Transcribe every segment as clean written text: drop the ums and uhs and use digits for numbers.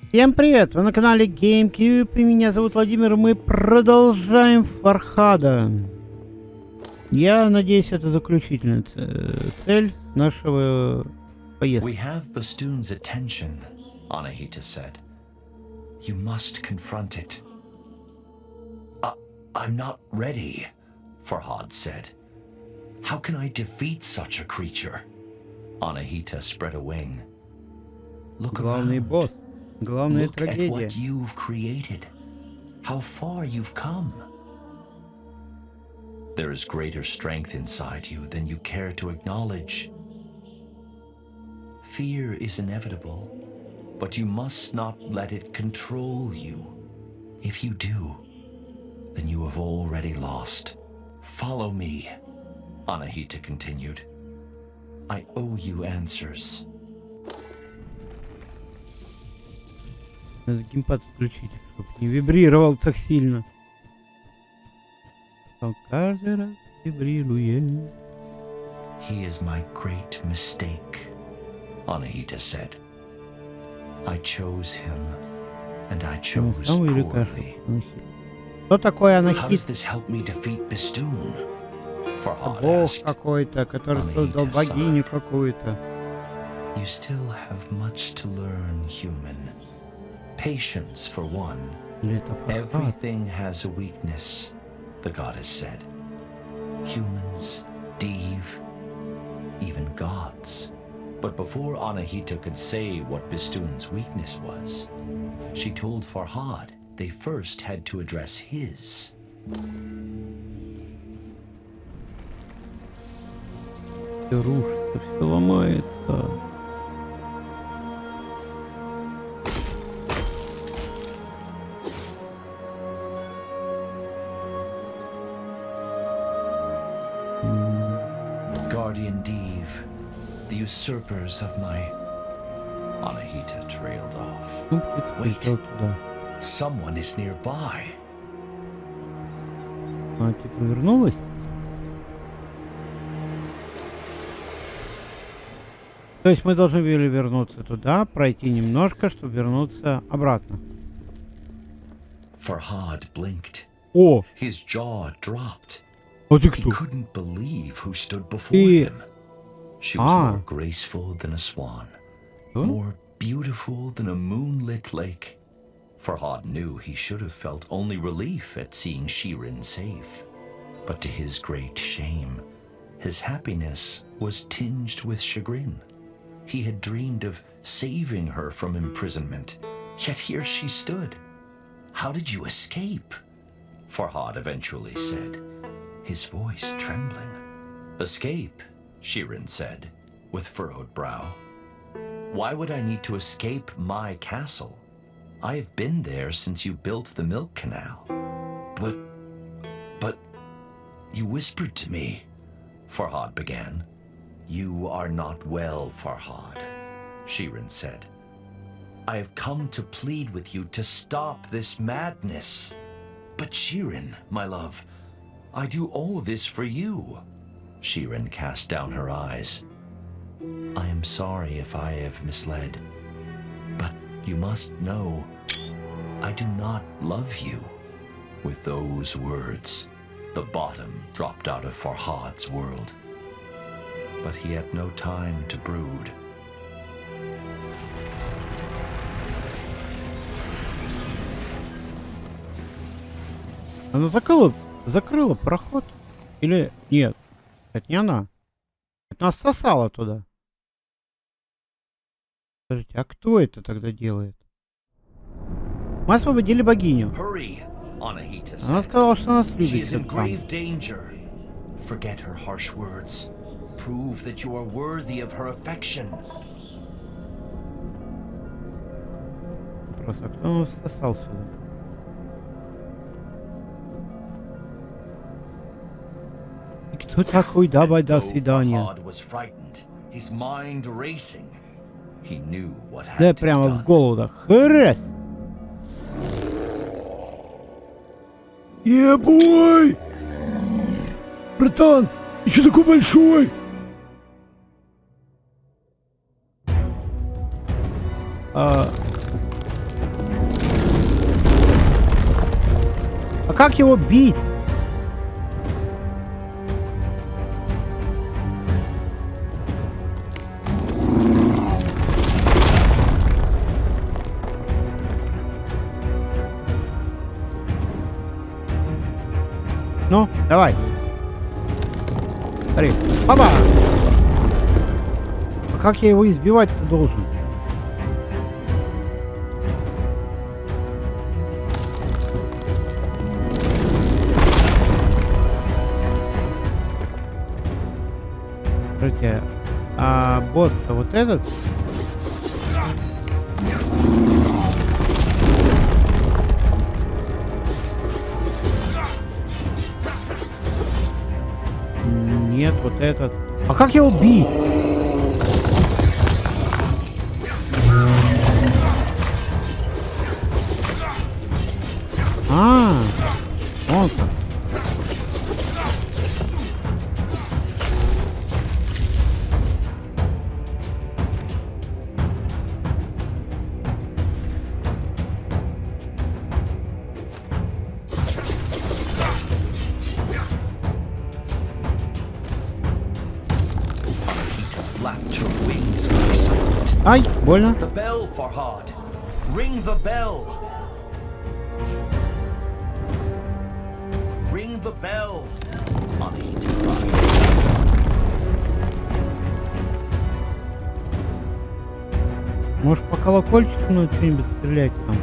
Всем привет! Вы на канале GameCube, и меня зовут Владимир, и мы продолжаем Фархада. Я надеюсь, это заключительная цель нашего поездки. We have Bistun's attention, Anahita said. You must confront it. I'm not ready, Farhad said. How can I defeat such a creature? Anahita spread a wing. Look Главный around. босс. Главная Look at трагедия. what you've created. How far you've come. There is greater strength inside you than you care to acknowledge. Fear is inevitable, but you must not let it control you. If you do, then you have already lost. Follow me, Anahita continued. I owe you answers. Надо геймпад включить, чтобы не вибрировал так сильно. Он каждый раз вибрирует. He is my great mistake, Anahita said. I chose him, and I chose poorly. Что такое How does Анахит? this help me defeat Bistun? Farhad Бог asked. какой-то, который создал богиню какую-то. You still have much to learn, human. Patience, for one. Или это Фархад? Everything has a weakness, the goddess said. Humans, Div, even gods. But before Anahita could say what Bistun's weakness was, she told Farhad they first had to address his. Все рушится, все ломается. Guardian Div, the usurpers of my... Anahita trailed off. Ну, прилетел туда. Someone is nearby. Она типа вернулась? То есть мы должны были вернуться туда, пройти немножко, чтобы вернуться обратно. Farhad blinked. О! His jaw dropped. Вот ты He кто? couldn't believe who stood before Ты... him. She was more graceful than a swan, more beautiful than a moonlit lake. Farhad knew he should have felt only relief at seeing Shirin safe. But to his great shame, his happiness was tinged with chagrin. He had dreamed of saving her from imprisonment, yet here she stood. How did you escape? Farhad eventually said, his voice trembling. Escape, Shirin said, with furrowed brow. Why would I need to escape my castle? I have been there since you built the milk canal. But, you whispered to me, Farhad began. You are not well, Farhad, Shirin said. I have come to plead with you to stop this madness. But Shirin, my love, I do all this for you. Shirin cast down her eyes. I am sorry if I have misled, but you must know, I do not love you. With those words, the bottom dropped out of Farhad's world. But he had no time to brood. Она закрыла проход? Или нет? Это не она. Это нас сосало туда. Скажите, а кто это тогда делает? Мы освободили богиню. Она сказала, что нас любит. Forget her harsh words. Prove that you are worthy of her affection. Просто кто нас сосал сюда? И кто такой? Давай, до свидания. Да прямо в голову, да. Хрясь! Ебой! Братан, еще такой большой! как его бить? Ну, давай. Смотри. Опа! А как я его избивать-то должен? Смотрите, а босс-то вот этот? Нет, вот этот. А как его бить? Он как. Ай, больно. The bell, Farhad. Ring the bell. Ring the bell. Может, по колокольчику надо что-нибудь стрелять там?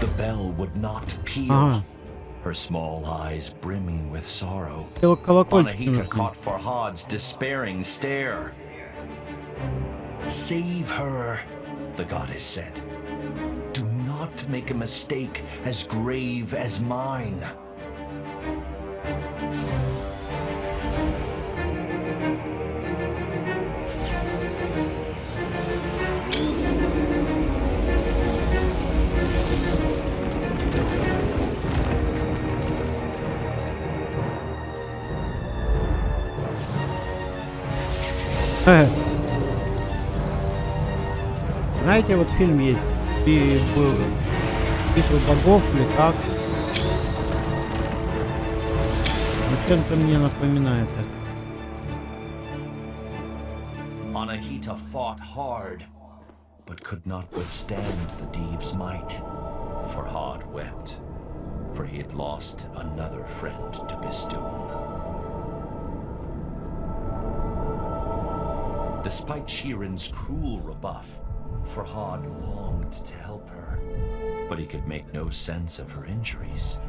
The bell would not peal. Her small eyes brimming with sorrow. Anahita caught Farhad's despairing stare. Save her, the goddess said. Do not make a mistake as grave as mine. Знаете, вот фильм есть, и был битва богов или как? Вот чем-то мне напоминает это. Anahita fought hard, but could not withstand the Deev's might. Farhad wept, for he had lost another friend to Bistun. Despite Shirin's cruel rebuff, Farhad longed to help her, but he could make no sense of her injuries.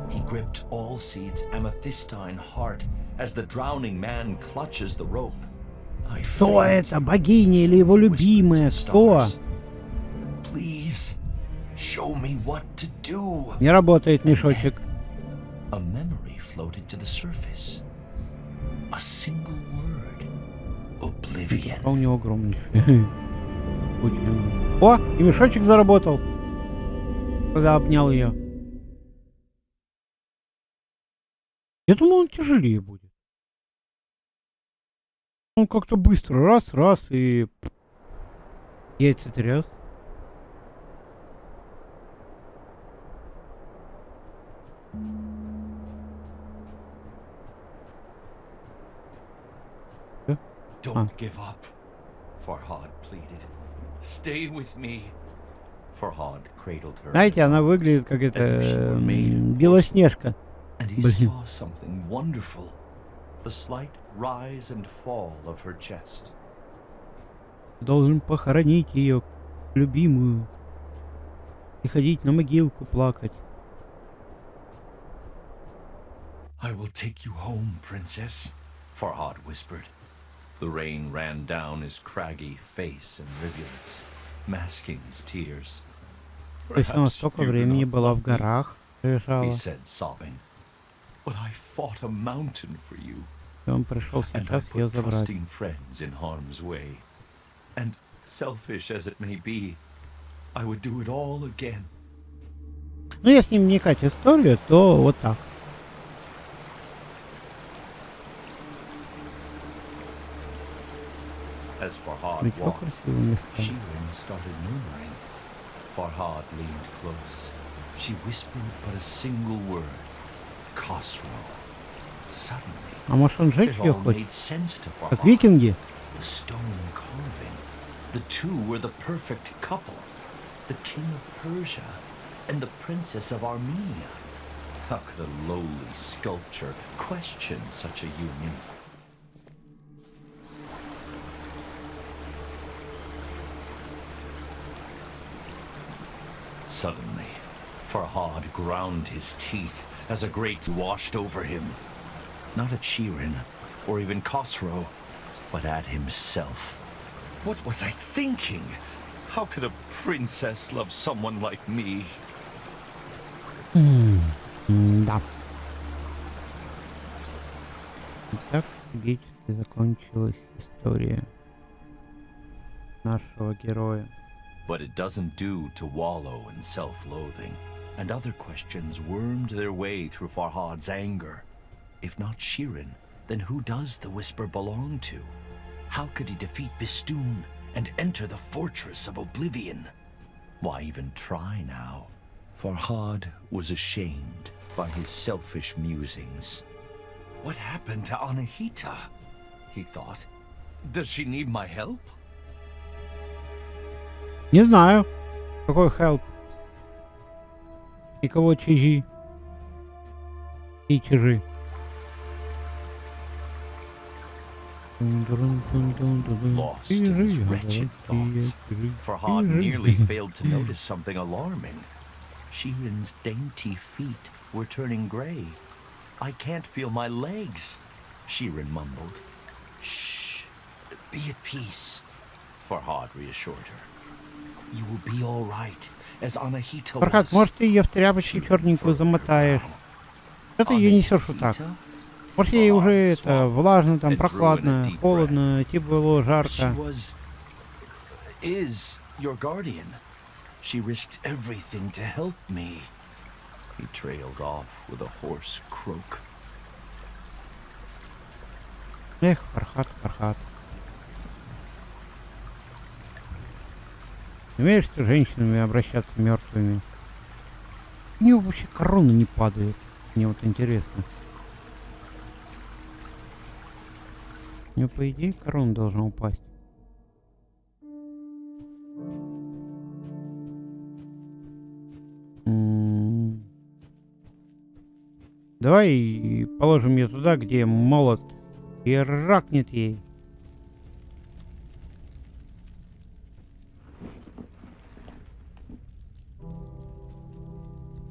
He gripped Allseed's amethystine heart as the drowning man clutches the rope. Кто это? Богиня или его любимая? Кто? Please, show me what to do. Не работает мешочек. A memory floated to the surface. A single word. Oblivion. А у него огромнейший. О, и мешочек заработал, когда обнял ее. Я думал, он тяжелее будет. Он как-то быстро раз и яйца тряс. Don't give up, Farhad pleaded. Stay with me. Farhad cradled her. Знаете, она выглядит как это Белоснежка. And he saw something wonderful. The slight rise and fall of her chest. Должен похоронить ее любимую и ходить на могилку плакать. I will take you home, princess, Farhad whispered. The rain ran down his craggy face in rivulets, masking his tears. То есть она столько времени была в горах, лежала. He said, sobbing. But I fought a mountain for you. И он пришел сейчас ее забрать. Friends in harm's way. And selfish as it may be, I would do it all again. Ну, если не вникать в историю, то вот так. As Farhad Ничего walked, красивого места. Shirin started murmuring. Farhad leaned close. She whispered but a single word. Khosrow. Suddenly, А может он жечь it ее all хочет? made sense to Как Farhad. викинги? The stone carving. The two were the perfect couple. The king of Persia and the princess of Armenia. How could a lowly sculpture question such a union? Suddenly, Farhad ground his teeth as a great washed over him. Not at Shirin, or even Khosrow, but at himself. What was I thinking? How could a princess love someone like me? Да. Итак, трагически закончилась история нашего героя. But it doesn't do to wallow in self-loathing, and other questions wormed their way through Farhad's anger. If not Shirin, then who does the whisper belong to? How could he defeat Bistun and enter the fortress of oblivion? Why even try now? Farhad was ashamed by his selfish musings. What happened to Anahita? He thought. Does she need my help? Не знаю, какой help. И кого чижи. И чижи. Lost in his wretched thoughts, Farhad nearly failed to notice something alarming. Shirin's dainty feet were turning gray. I can't feel my legs, Shirin mumbled. Shh, be at peace, Farhad reassured her. You will be all right, as Anahita Фархад, was. может, ты ее в тряпочку черненькую замотаешь? Что ты ее несешь вот так? Может, ей уже это влажно, там прохладно, холодно, типа было She жарко. is your guardian. She risked everything to help me. He trailed off with a hoarse croak. Эх, Фархад, Фархад. Умеешь ты с женщинами обращаться мертвыми? У него вообще корона не падает. Мне вот интересно. У него, по идее, корона должна упасть. Давай положим ее туда, где молот, и ракнет ей.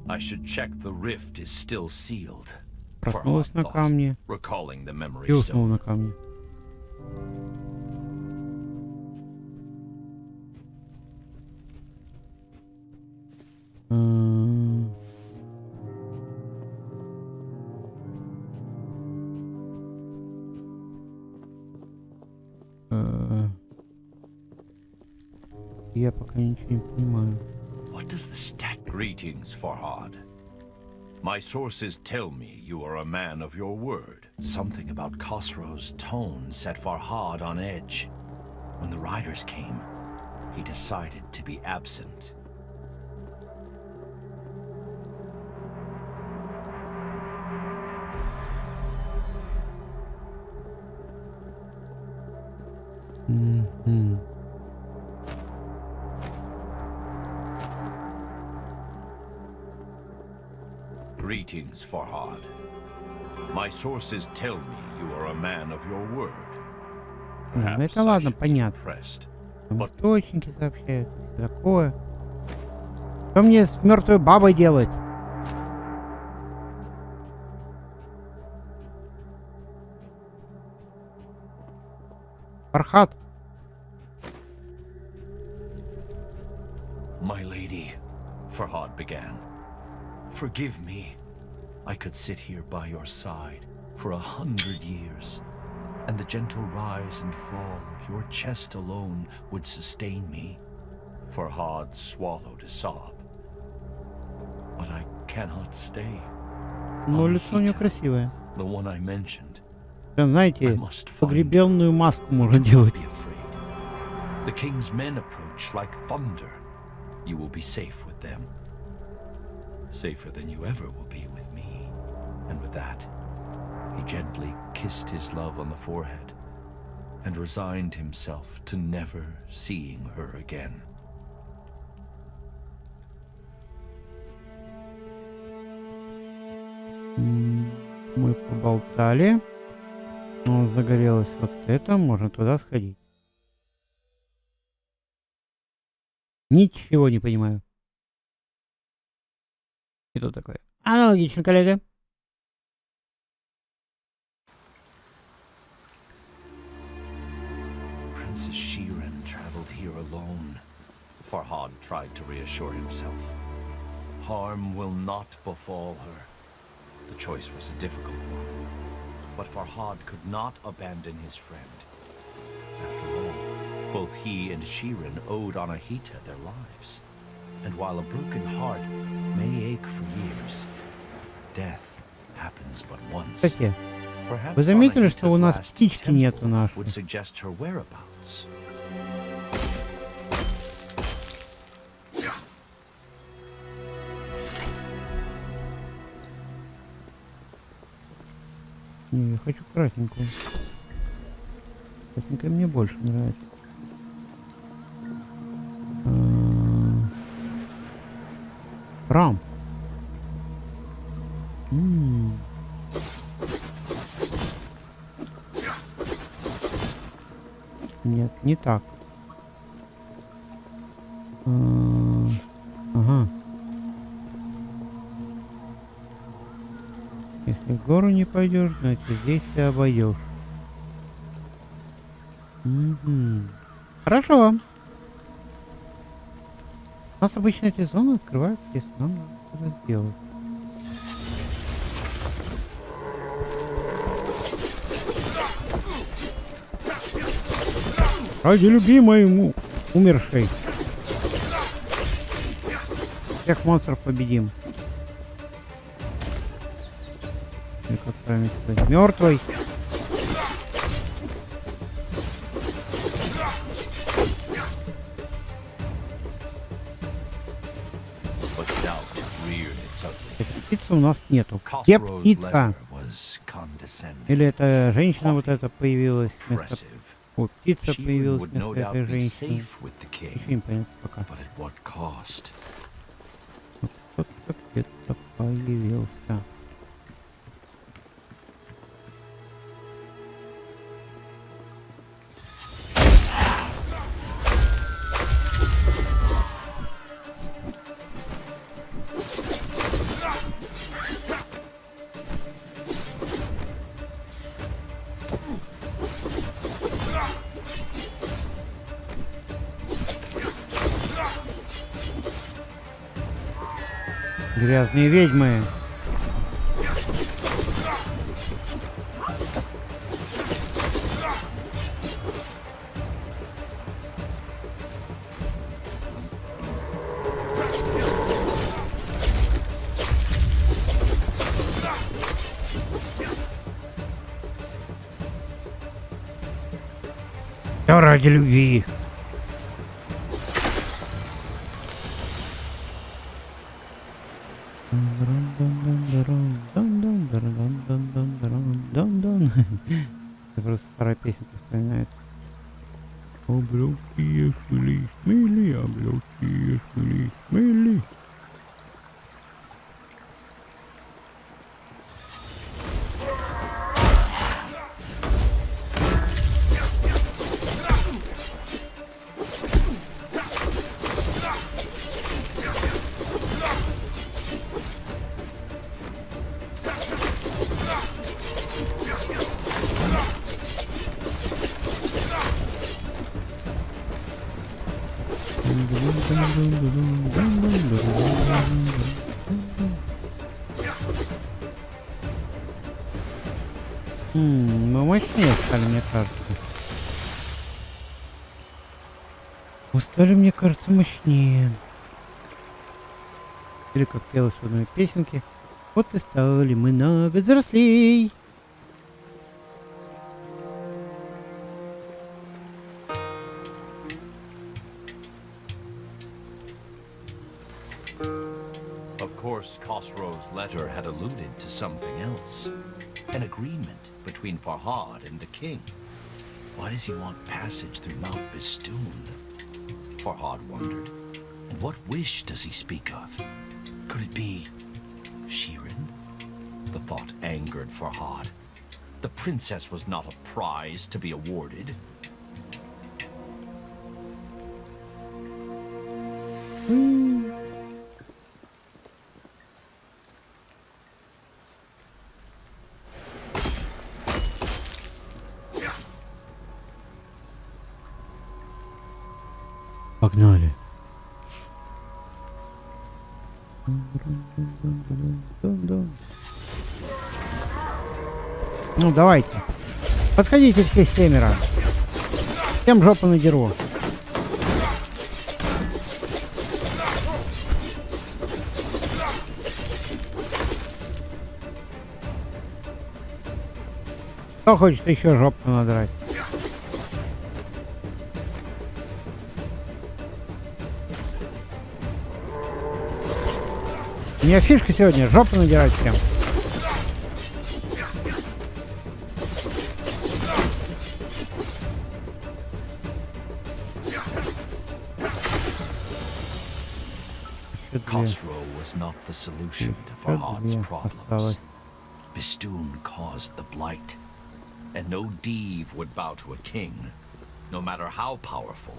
I should check the rift is still sealed. Проснулась Farhad на thought, камне recalling the memory и уснула stone. на камне. Я пока ничего не понимаю. What does the stack? Greetings, Farhad. My sources tell me you are a man of your word. Something about Khosrow's tone set Farhad on edge. When the riders came, he decided to be absent. Greetings, Farhad. My sources tell me you are a man of your word. Ну Perhaps это I ладно, should be понятно. impressed. Там источники сообщают, всё такое. Что мне с мертвой бабой делать? Фархад. My lady, Farhad began. Forgive me. I could sit here by your side for 100 years, and the gentle rise and fall of your chest alone would sustain me. Farhad swallowed a sob. But I cannot stay. Но лицо у нее красивое. The one I mentioned. Прям, знаете, погребенную маску можно делать. Be afraid. The king's men approach like thunder. You will be safe with them. Safer than you ever will be with me. And with that, he gently kissed his love on the forehead and resigned himself to never seeing her again. Мы поболтали. Загорелось вот это. Можно туда сходить. Ничего не понимаю. И тут такое. Аналогично, коллега. Princess Shirin traveled here alone. Farhad tried to reassure himself. Harm will not befall her. The choice was a difficult one. But Farhad could not abandon his friend. After all, both he and Shirin owed Anahita their lives. And while a broken heart may ache for years, death happens but once. Кстати, вы заметили, что у нас птички нету нашей? Would suggest her whereabouts. Не, я хочу красненькую. Красненькая мне больше нравится. Рам. Нет, не так. Ага. Если в гору не пойдешь, значит здесь ты обойдешь. Хорошо. У нас обычно эти зоны открывают, если нам надо что-то сделать. Ради любимой умершей. Всех монстров победим. Или как правильно сказать? Мертвый. Птицы у нас нету. Где птица? Или это женщина вот эта появилась вместо... О, птица появилась вместо этой женщины. Ничего не понятно пока. Вот кто-то где-то появился. Грязные ведьмы. Все ради любви. Просто старая песенка вспоминает. Облёки шли, смели, облёки шли, смели. Мы мощнее стали, мне кажется. Мы стали, мне кажется, мощнее. Или как пелось в одной песенке. Вот и стали мы на год взрослей. Of course, Khosrow's letter had alluded to something else. An agreement between Farhad and the king. Why does he want passage through Mount Bistun? Farhad wondered. And what wish does he speak of? Could it be Shirin? The thought angered Farhad. The princess was not a prize to be awarded. Погнали. Ну, давайте. Подходите все семеро. Всем жопу надеру. Кто хочет еще жопу надрать? У меня фишка сегодня жопу надирать всем. Khosrow was not the solution to Farhad's problems. Bistun caused the blight, and no Div would bow to a king, no matter how powerful.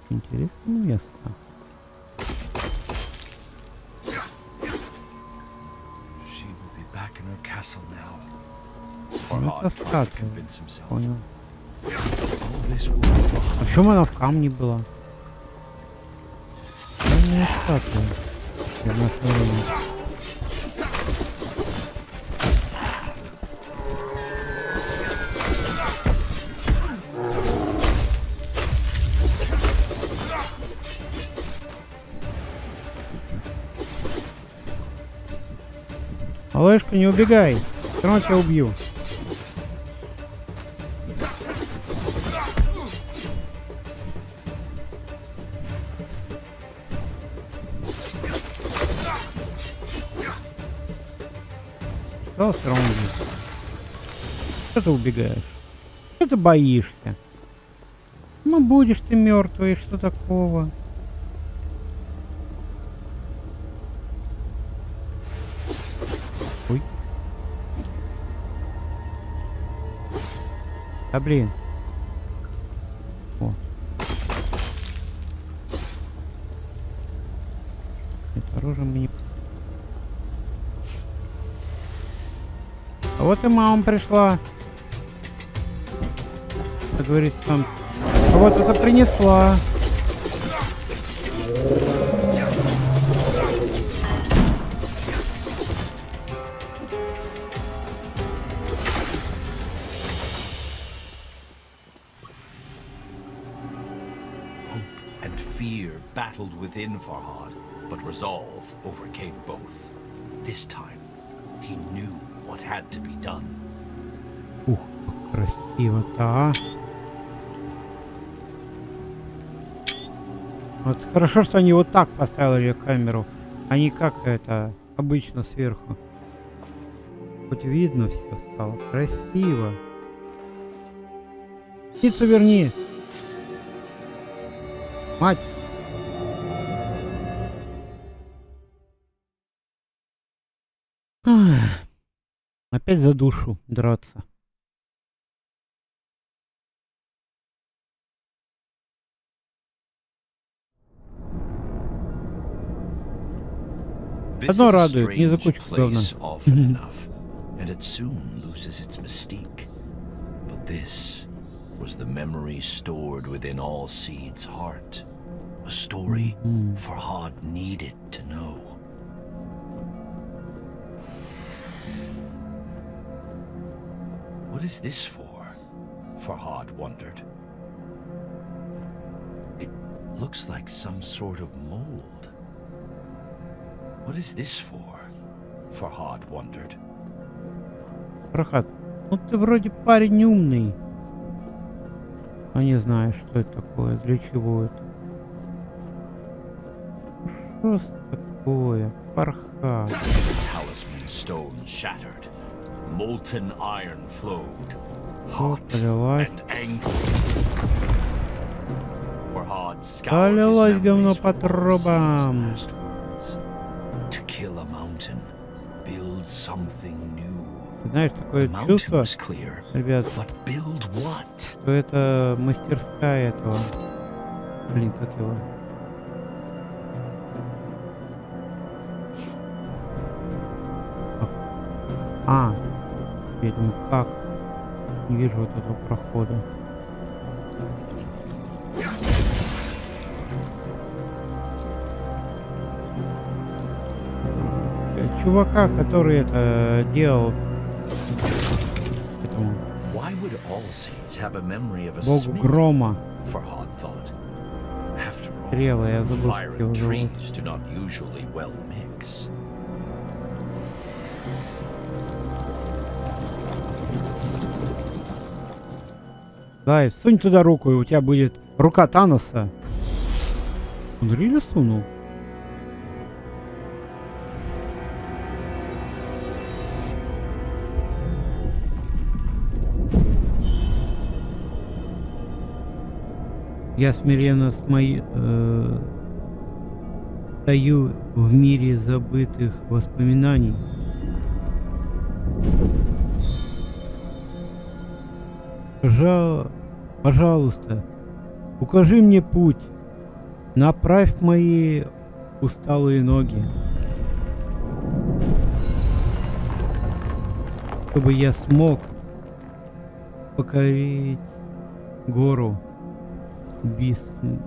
Интересное место. She will be back in her castle now. Ну, это Farhad tried to статуя. convince himself. Понял. All this will be behind. А почему она в камне была? Каменная статуя. Из нашего времени. Малышка, не убегай. Все равно тебя убью. Что все равно убью? Что ты убегаешь? Что ты боишься? Ну, будешь ты мертвый, что такого? Ой. Да блин. О. Это оружие мы не... А вот и мама пришла. Как говорится там. А вот это принесла. Battled within Farhad, but resolve overcame both. This time, he knew what had to be done. Ух, как красиво-то, а. Вот хорошо, что они вот так поставили камеру, а не как это обычно сверху. Хоть видно все стало. Красиво. Птицу верни. Мать. Опять за душу драться. Одно радует, не за кучку говна. And it soon loses its mystique. But this was the memory stored within all Seed's heart. A story Farhad needed to know. What is this for? Farhad wondered. It looks like some sort of mold. What is this for? Farhad wondered. Farhad, ну ты вроде парень умный. А не знаю, что это такое, для чего это. Что ж такое? Фархад. Talisman stone shattered. Molten iron flowed. Hot Полилась. and angry. Farhad scoured his Полилось говно memories по for трубам. Walsin's last words. To kill a mountain, build something new. Знаешь, такое The mountain чувство, was clear, ребят, but build what? что это мастерская этого. Блин, как его? А, я думаю, как? Не вижу вот этого прохода. Чувака, который это делал, этому Why would all saints have a memory of a богу smith? грома. Farhad thought. After all, Стрелы, я забыл, fire как его and зовут. trees do not usually well mix. Дай, сунь туда руку, и у тебя будет рука Таноса. Он реально сунул? Я смиренно стою в мире забытых воспоминаний. Пожалуйста, укажи мне путь, направь мои усталые ноги, чтобы я смог покорить гору Бистун.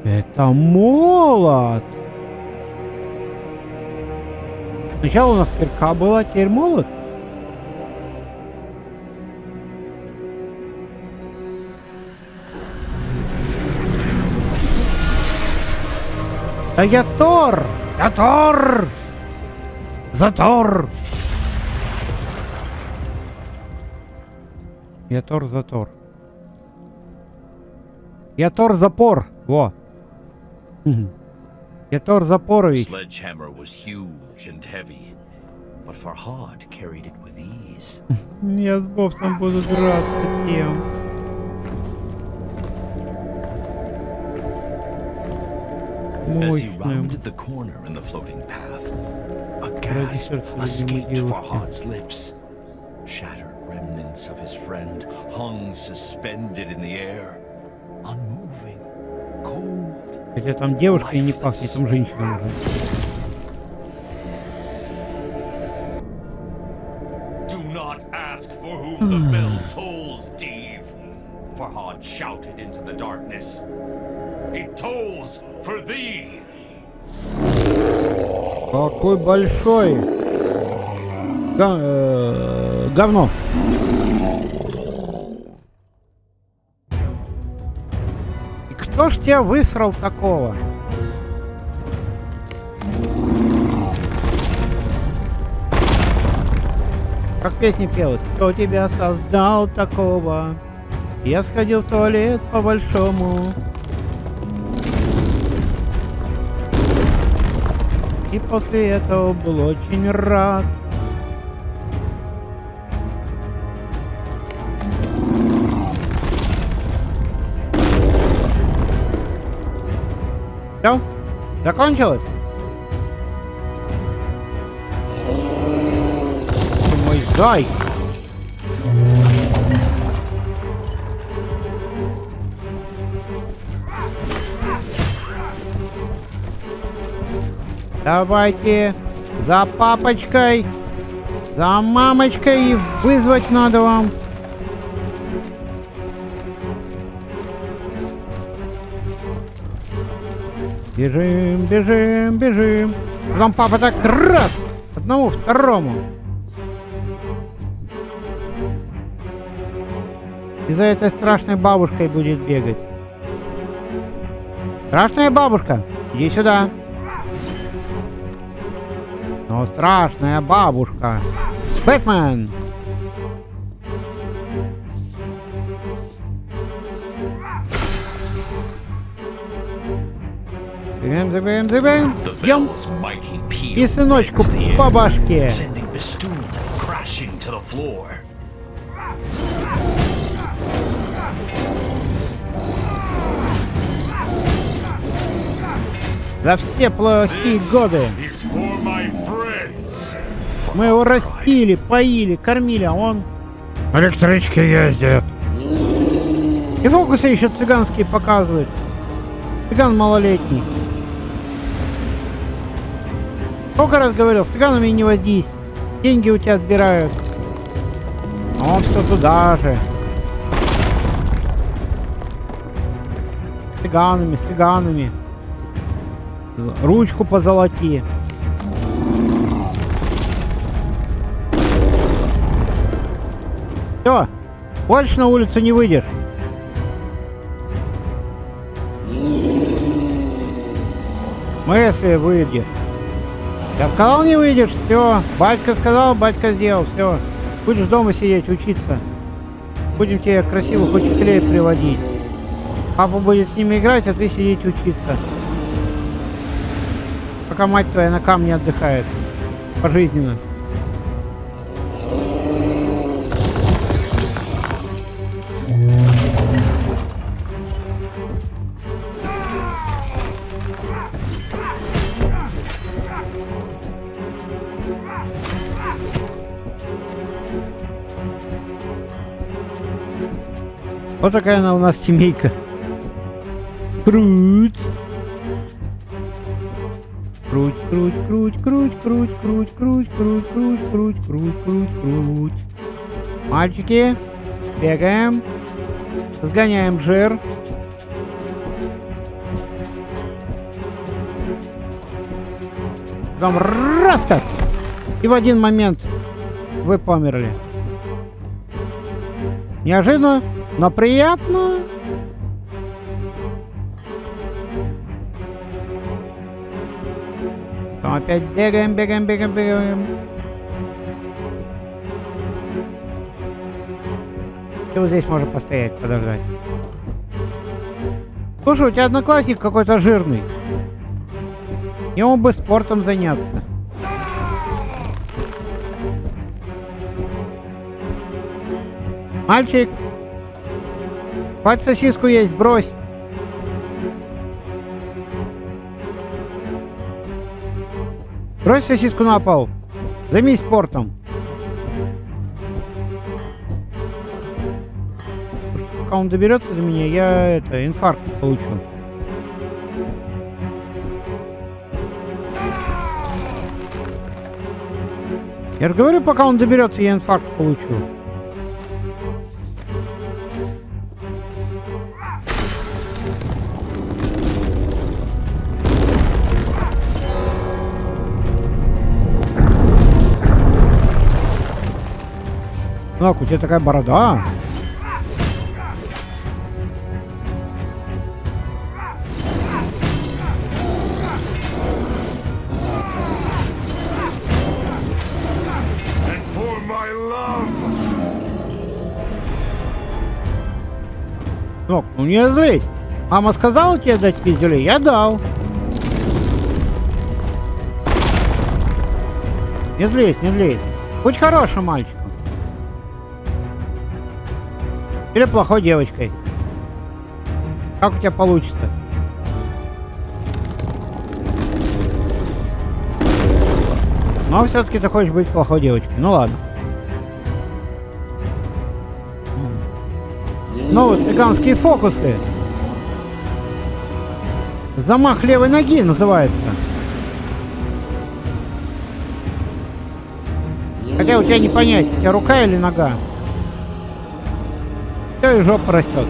Это молот! Сначала у нас кирка была, теперь молот. Да я Тор! Я Тор! Затор! Я Тор, затор. Я Тор, запор! Во! Я Тор Запорович. Sledgehammer was huge and heavy, but Farhad carried it with ease. Я с боссом буду драться тем. As he Мощным. rounded the corner in the floating path, a gasp escaped Farhad's lips. Shattered remnants of his friend hung suspended in the air, unmoving, cold. Хотя там девушка и не пахнет, там женщина уже. Do not ask for whom the bell tolls, Dave. Farhad shouted into the darkness. It tolls for thee. Какой большой говно. И кто ж тебя высрал такого? Как песня пелась. Кто тебя создал такого? Я сходил в туалет по-большому. И после этого был очень рад. Все? Закончилось? Ты мой зай! Давайте за папочкой, за мамочкой, и вызвать надо вам. Бежим, бежим, бежим. Потом папа так раз, одному, второму. И за этой страшной бабушкой будет бегать. Страшная бабушка. Иди сюда. Но страшная бабушка. Бэтмен! Забываем. Бьем. И сыночку по башке. За все плохие годы. Мы его растили, поили, кормили, а он электрички ездит. И фокусы еще цыганские показывает. Цыган малолетний. Сколько раз говорил, с цыганами не водись. Деньги у тебя отбирают. А он все туда же. С цыганами. Ручку позолоти. Все, больше на улицу не выйдешь. Ну если выйдешь. Я сказал, не выйдешь, все. Батька сказал, батька сделал, все. Будешь дома сидеть, учиться. Будем тебе красивых учителей приводить. Папа будет с ними играть, а ты сидеть учиться. Пока мать твоя на камне отдыхает. Пожизненно. Вот такая она у нас семейка. Круть. Круть. Мальчики, бегаем. Сгоняем жир. Там раз так. И в один момент вы померли. Неожиданно, но приятно. Там опять бегаем. И вот здесь можно постоять, подождать. Слушай, у тебя одноклассник какой-то жирный. Ему бы спортом заняться. Мальчик, хватит сосиску есть, брось. Брось сосиску на пол. Займись спортом. Пока он доберется до меня, я инфаркт получу. Я же говорю, пока он доберется, я инфаркт получу. Так, у тебя такая борода. Так, ну не злись. Мама сказала тебе дать пиздюлей? Я дал. Не злись. Будь хорошим мальчиком. Или плохой девочкой. Как у тебя получится? Но все-таки ты хочешь быть плохой девочкой. Ну ладно. Ну вот цыганские фокусы. Замах левой ноги называется. Хотя у тебя не понять, у тебя рука или нога. Все, и жопа растет.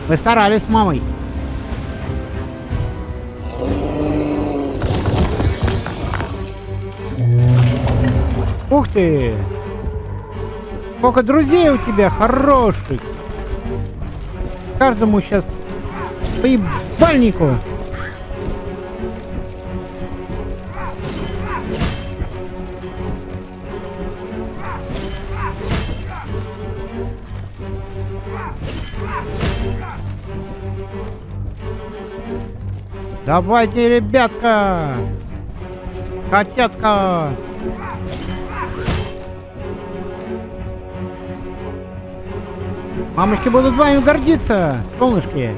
Вы старались с мамой. Ух ты! Сколько друзей у тебя хороших! Каждому сейчас по ебальнику! Давайте, ребятка! Котятка! Мамочки будут вами гордиться, солнышки!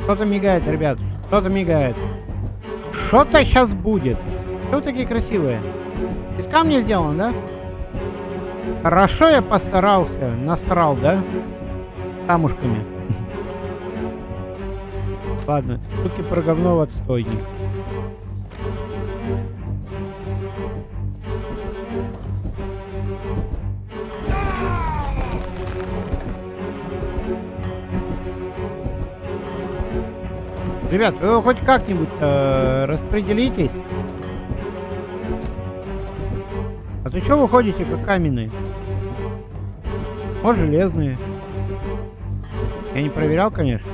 Что-то мигает, ребят, что-то мигает. Что-то сейчас будет. Что вы такие красивые? Из камня сделано, да? Хорошо я постарался, насрал, да? Камушками. Ладно, шутки про говно в отстой. Ребят, вы хоть как-нибудь распределитесь. А то что вы ходите как каменные? Вот железные. Я не проверял, конечно.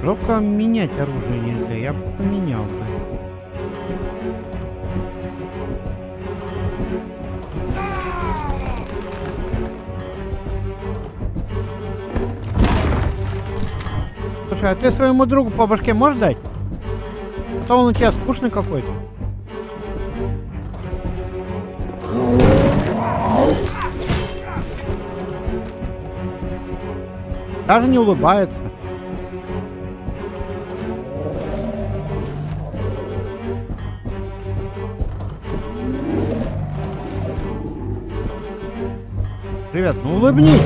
Жалко менять оружие нельзя. Я бы поменял, да. Слушай, а ты своему другу по башке можешь дать? А то он у тебя скучный какой-то. Даже не улыбается. Ребят, ну улыбнитесь.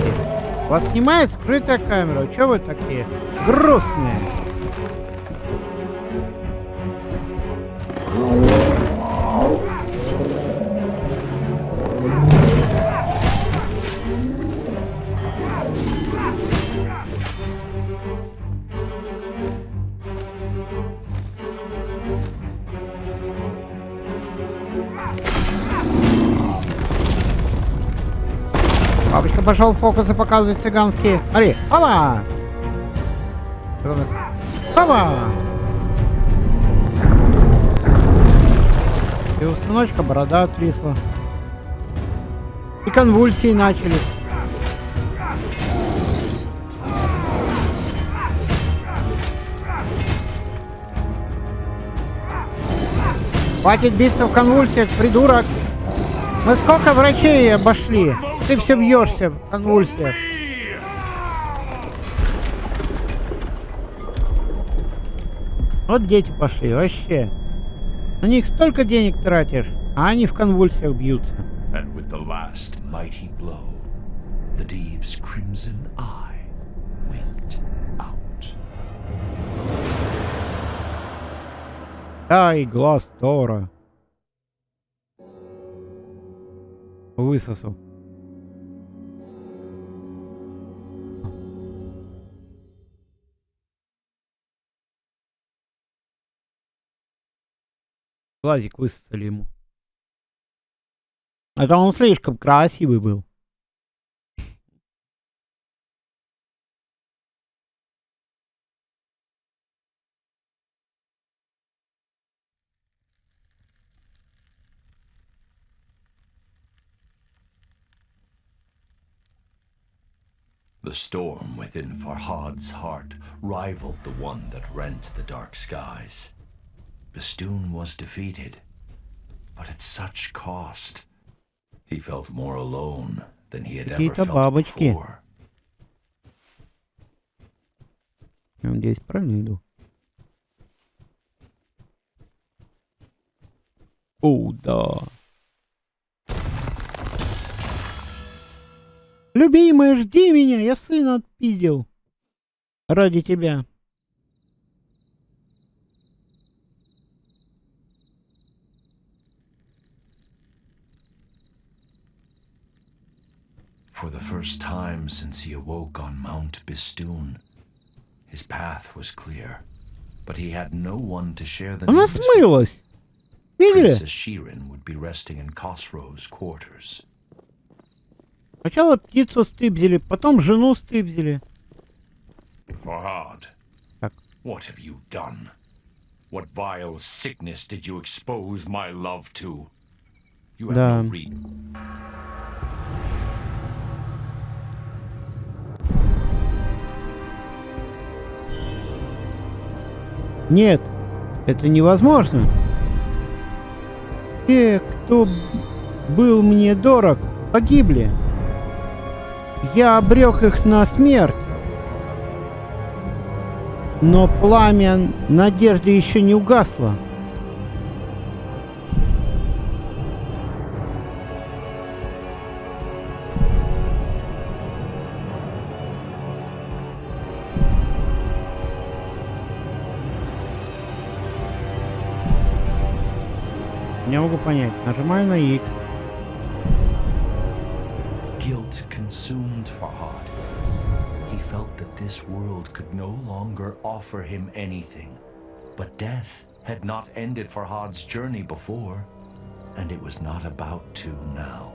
Вас снимает скрытая камера. Чё вы такие грустные? Папочка пошел фокусы показывать цыганские. Смотри, опа! Опа! И у сыночка борода отвисла. И конвульсии начали. Хватит биться в конвульсиях, придурок! Мы сколько врачей обошли? Ты все бьешься в конвульсиях. Вот дети пошли, вообще. На них столько денег тратишь, а они в конвульсиях бьются. And with the last mighty blow, the Deve's crimson eye winked out. Ай, глаз Тора. Высосу. Глазик высосали ему. Это он слишком красивый был. The storm within Farhad's heart rivaled the one that rent the dark skies. Bistun was defeated, but at such cost. He felt more alone than he had ever felt before. Я надеюсь, правильно иду. О, да. Любимая, жди меня, я сына отпиздил. Ради тебя. For the first time since he awoke on Mount Bistun, his path was clear, but he had no one to share the Она news with. смылась. Видели? Princess Shirin would be resting in Khosrow's quarters. Сначала птицу стыбзили, потом жену стыбзили. Farhad, Так. what have you done? What vile sickness did you expose my love to? You have Да. no reason. Нет, это невозможно. Те, кто был мне дорог, погибли. Я обрек их на смерть. Но пламя надежды еще не угасло. Я могу понять. Нажимаю на X. Guilt consumed Farhad. He felt that this world could no longer offer him anything. But death had not ended Farhad's journey before, and it was not about to now.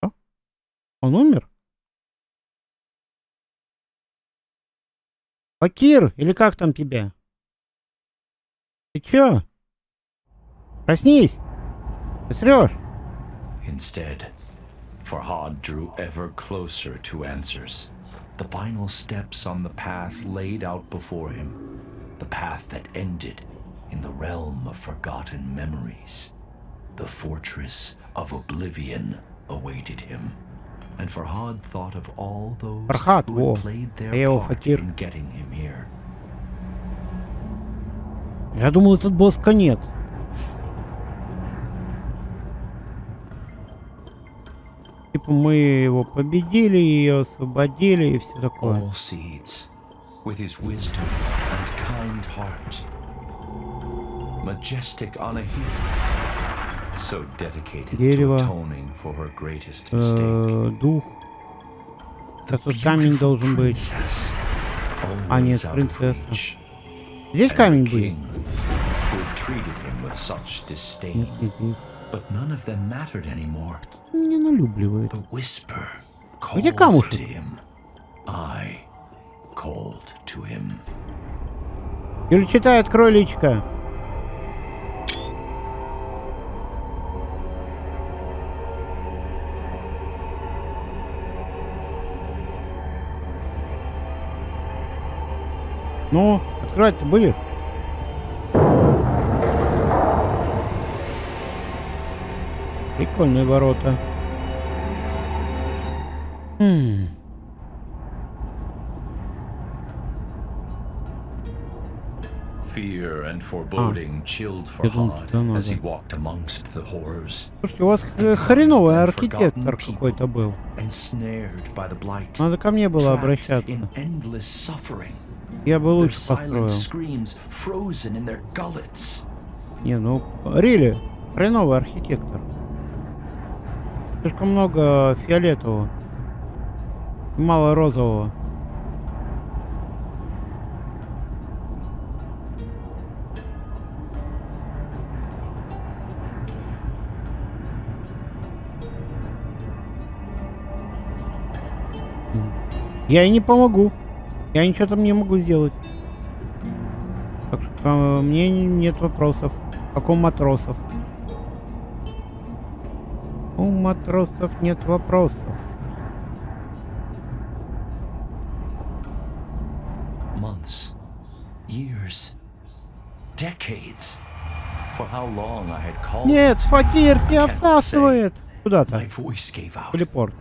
Что? Он умер? Факир, или как там тебя? Ты чё? Проснись! Ты срёшь! Instead, Farhad drew ever closer to answers. The final steps on the path laid out before him. The path that ended in the realm of forgotten memories. The fortress of oblivion awaited him. And Farhad thought of all those Farhad, who had played their part in getting him here. Я думал, этот босс конец. Типа мы его победили, ее освободили и все такое. All seeds, with his wisdom and kind heart. Majestic Anahita, so dedicated to atoning for her greatest mistake. Дух. Это тут камень должен быть. А нет, принцесса. Здесь камень был? Нет, не здесь. But none of them mattered anymore. Меня налюбливает. The whisper Где called камушек? to him. I called to him. Или читай, открой личко. Ну, открывать-то будешь? Прикольные ворота. Fear and foreboding chilled Farhad as he walked amongst the horrors. Слушайте, у вас хреновый архитектор какой-то был. Надо ко мне было обращаться. Я бы лучше построил. Не, ну, Рили, хреновый архитектор. Слишком много фиолетового. Мало розового. Я ей не помогу. Я ничего там не могу сделать. Так что мне нет вопросов. Как у матросов. У матросов нет вопросов. Months, years, decades. For how long I had called. Нет, Факир, тебя всасывает. Куда-то. My voice gave out. Телепорт.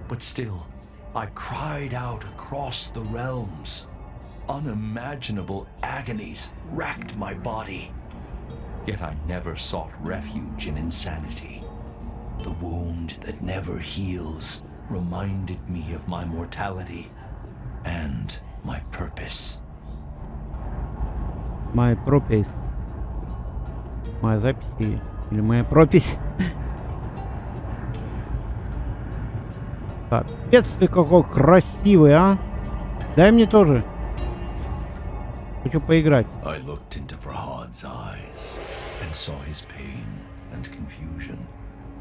But still, I cried out across the realms. Unimaginable agonies racked my body. Yet I never sought refuge in insanity. The wound that never heals reminded me of my mortality and my purpose. Моя пропись. Моя запись или моя пропись. Капец ты какой красивый, а? Дай мне тоже. Хочу поиграть. I looked into Farhad's eyes and saw his pain and confusion.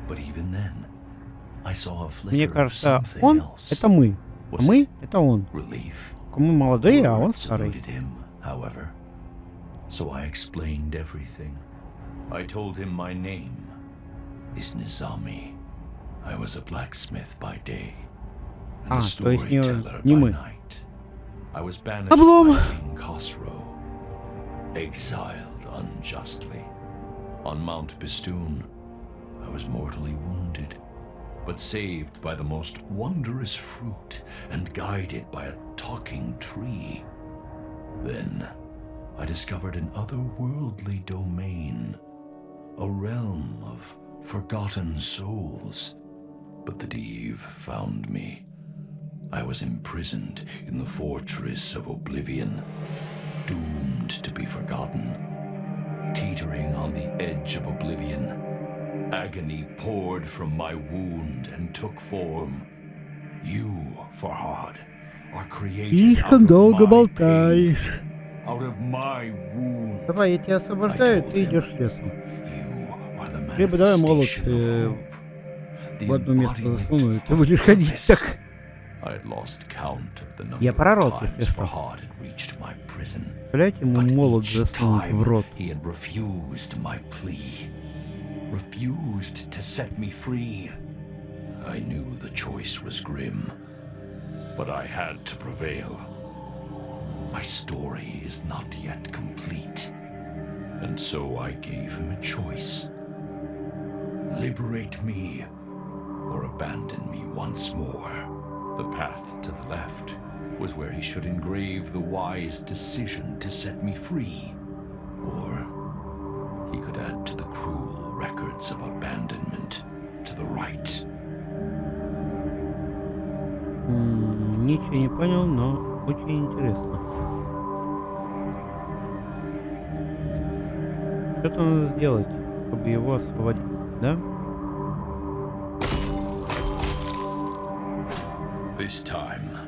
But even then, I saw a Мне flicker of кажется, something он else. это мы. А мы это он. Relief, Мы молодые, а он Words старый. eluded him, however, so I explained everything. I told him my name is Nizami. I was a blacksmith by day and a то есть storyteller не by мы. night. I was banished Облом. by King Khosrow, exiled unjustly. On Mount Bistun, I was mortally wounded, but saved by the most wondrous fruit and guided by a talking tree. Then I discovered an otherworldly domain, a realm of forgotten souls. But the Div found me. I was imprisoned in the fortress of oblivion, doomed to be forgotten. Teetering on the edge of oblivion, agony poured from my wound and took form. You, Farhad, are created Слишком долго out of my pain, болтаешь. out of my wound. Давай, я тебя освобождаю, ты идешь лесом. Либо давай молот в одно место засуну, и ты будешь ходить так. Я пророк, если что. Представляете, ему молот засунуть в рот. Refused to set me free. I knew the choice was grim, but I had to prevail. My story is not yet complete, and so I gave him a choice. Liberate me, or abandon me once more. The path to the left was where he should engrave the wise decision to set me free, or he could add to the cruel records of abandonment to the right. Ничего не понял, но очень интересно. Что-то надо сделать, чтобы его освободить, да? This time,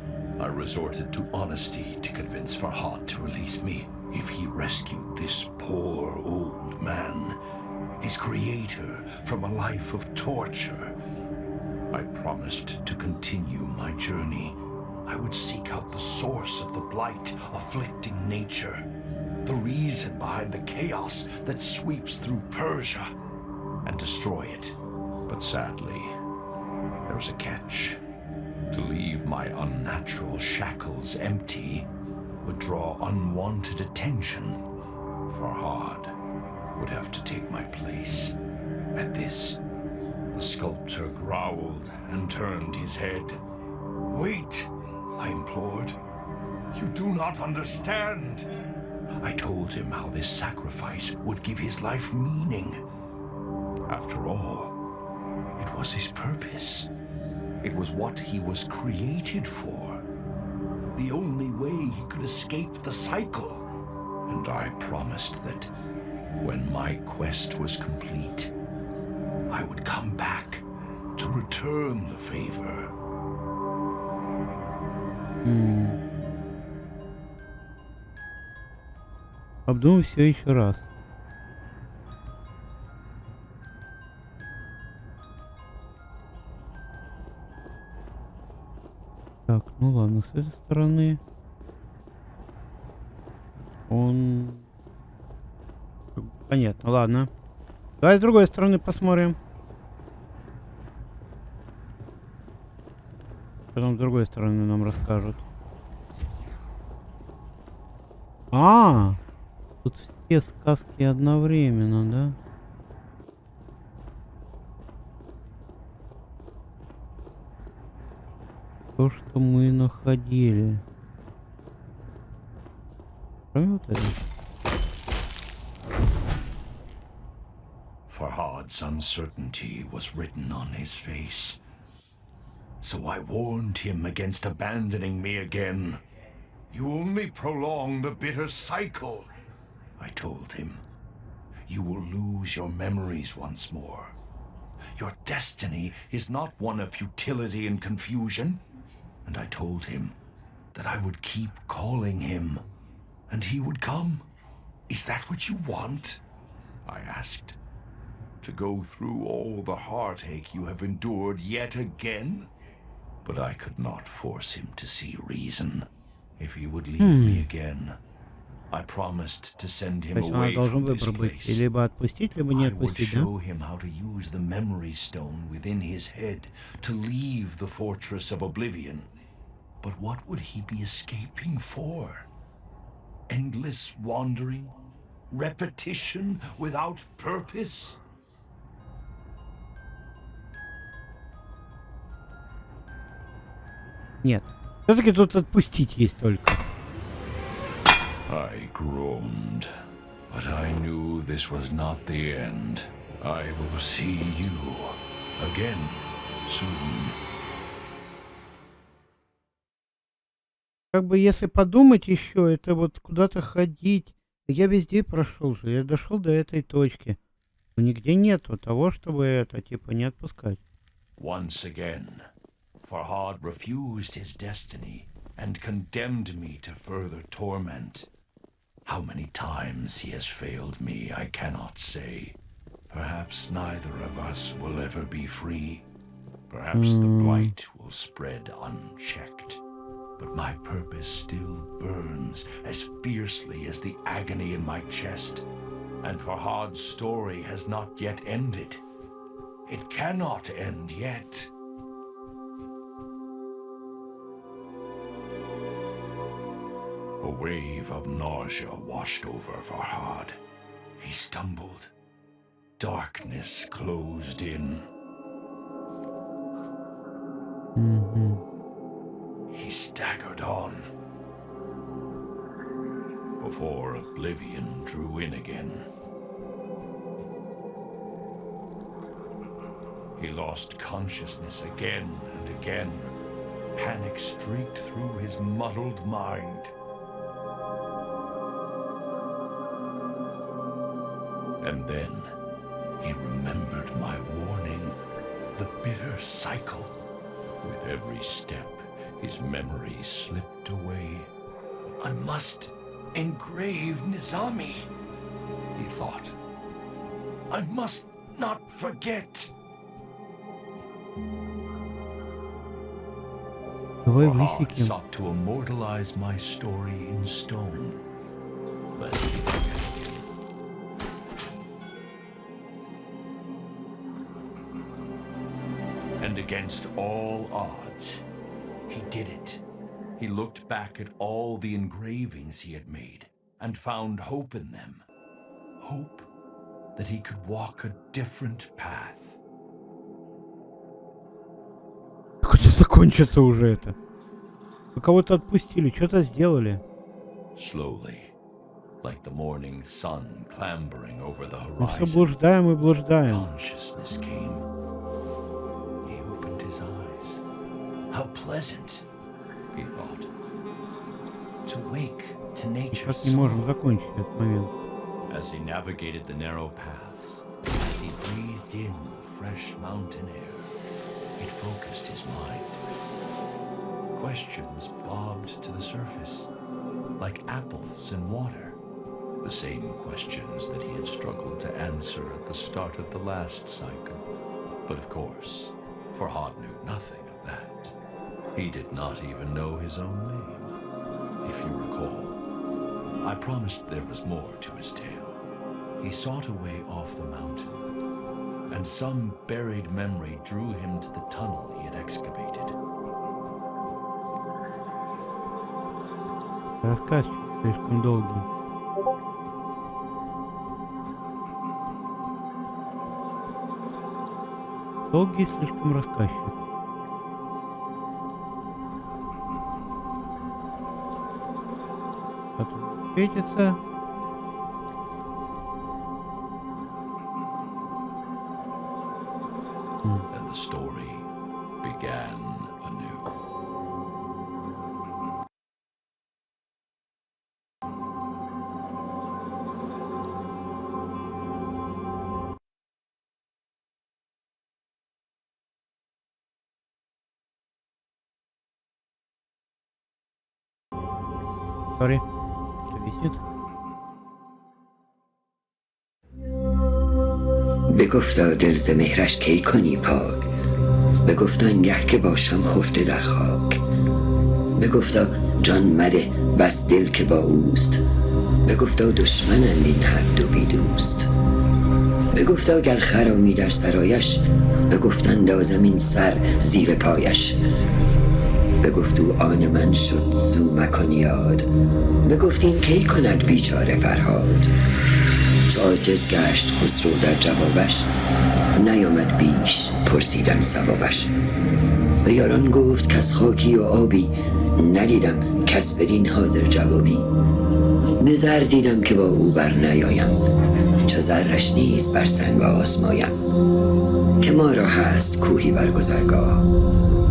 I resorted to honesty to convince Farhad to release me if he rescued this poor old man, his creator, from a life of torture. I promised to continue my journey. I would seek out the source of the blight afflicting nature, the reason behind the chaos that sweeps through Persia, and destroy it. But sadly, there was a catch. To leave my unnatural shackles empty would draw unwanted attention. Farhad would have to take my place. At this, the sculptor growled and turned his head. "Wait," I implored. "You do not understand." I told him how this sacrifice would give his life meaning. After all, it was his purpose. It was what he was created for. The only way he could escape the cycle. And I promised that when my quest was complete, I would come back to return the favor. Обдумай все еще раз. Так, ну ладно, с этой стороны он... Понятно, ладно. Давай с другой стороны посмотрим. Потом с другой стороны нам расскажут. Тут все сказки одновременно, да? То, что мы находили. Кроме вот этого. Farhad's uncertainty was written on his face. So I warned him against abandoning me again. You only prolong the bitter cycle, I told him. You will lose your memories once more. Your destiny is not one of futility and confusion. And I told him that I would keep calling him, and he would come. Is that what you want? I asked. To go through all the heartache you have endured yet again? But I could not force him to see reason. If he would leave me again, I promised to send him То есть она away должен from this выбор быть. place. Либо отпустить, либо не I would отпустить, да? show him how to use the memory stone within his head to leave the fortress of oblivion. But what would he be escaping for? Endless wandering? Repetition without purpose? Нет. Все-таки тут отпустить есть только. I groaned, but I knew this was not the end. I will see you again soon. Как бы если подумать еще, это вот куда-то ходить. Я везде прошел же, я дошел до этой точки. Но нигде нету того, чтобы это, типа, не отпускать. Once again, Farhad refused his destiny and condemned me to further torment. How many times he has failed me, I cannot say. Perhaps neither of us will ever be free. Perhaps the blight will spread unchecked. But my purpose still burns as fiercely as the agony in my chest. And Farhad's story has not yet ended. It cannot end yet. A wave of nausea washed over Farhad. He stumbled. Darkness closed in. He staggered on. Before oblivion drew in again. He lost consciousness again and again. Panic streaked through his muddled mind. And then he remembered my warning, the bitter cycle. With every step, his memory slipped away. I must engrave Nizami, he thought. I must not forget. Farhad sought to immortalize my story in stone, lest he forget. And against all odds, he did it. He looked back at all the engravings he had made and found hope in them. Hope that he could walk a different path. Хоть закончится уже это. Вы кого-то отпустили, что-то сделали. Slowly, like the morning sun clambering over the Мы все horizon, блуждаем и блуждаем. consciousness came. He opened his eyes. How pleasant, he thought, to wake to nature's Сейчас не можем song. закончить этот момент. As he navigated the narrow paths, as he breathed in the fresh mountain air, it focused his mind. Questions bobbed to the surface, like apples in water. The same questions that he had struggled to answer at the start of the last cycle. But of course, Farhad knew nothing of that. He did not even know his own name. If you recall, I promised there was more to his tale. He sought a way off the mountain, and some buried memory drew him to the tunnel he had excavated. Рассказ слишком долгий. Долгий слишком рассказчик. Потом светится. And the story began anew. Sorry. Что виснет? بگفتا دل ز مهرش کی کنی پاک بگفتا آنگه که باشم خفته در خاک بگفتا جان مده بس دل که با اوست. بگفتا دشمنند این هر دو بی دوست. بگفتا گر خرامی در سرایش، بگفت اندازم این سر زیر پایش. بگفتو آن من شد زو مکن یاد، بگفت این کی کند بیچاره فرهاد. چو عاجز گشت خسرو در جوابش، نیامد بیش پرسیدن سبابش. به یاران گفت کز خاکی و آبی، ندیدم کس بدین حاضر جوابی. به زر دیدم که با او بر نیایم، چو زرش نیز بر سنگ آزمایم. که ما را هست کوهی بر گذرگاه،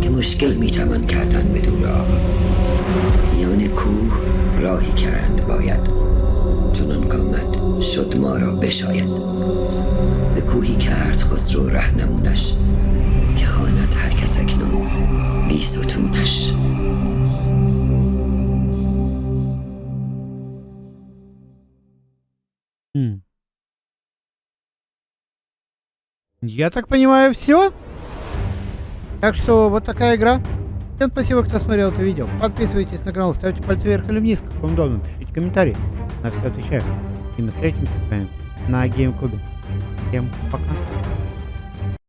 که مشکل میتوان کردن بدو راه. میان کوه راهی کرد باید، چنان کامد شد ما را بشاید. به کوهی کرد خسرو رهنمونش، که خواند هر کس اکنون بی ستونش. Я так понимаю, все. Так что вот такая игра. Всем спасибо, кто смотрел это видео. Подписывайтесь на канал, ставьте пальцы вверх или вниз, как вам удобно. Пишите комментарии. На все отвечаю. И мы встретимся с вами на GameCube. Всем пока.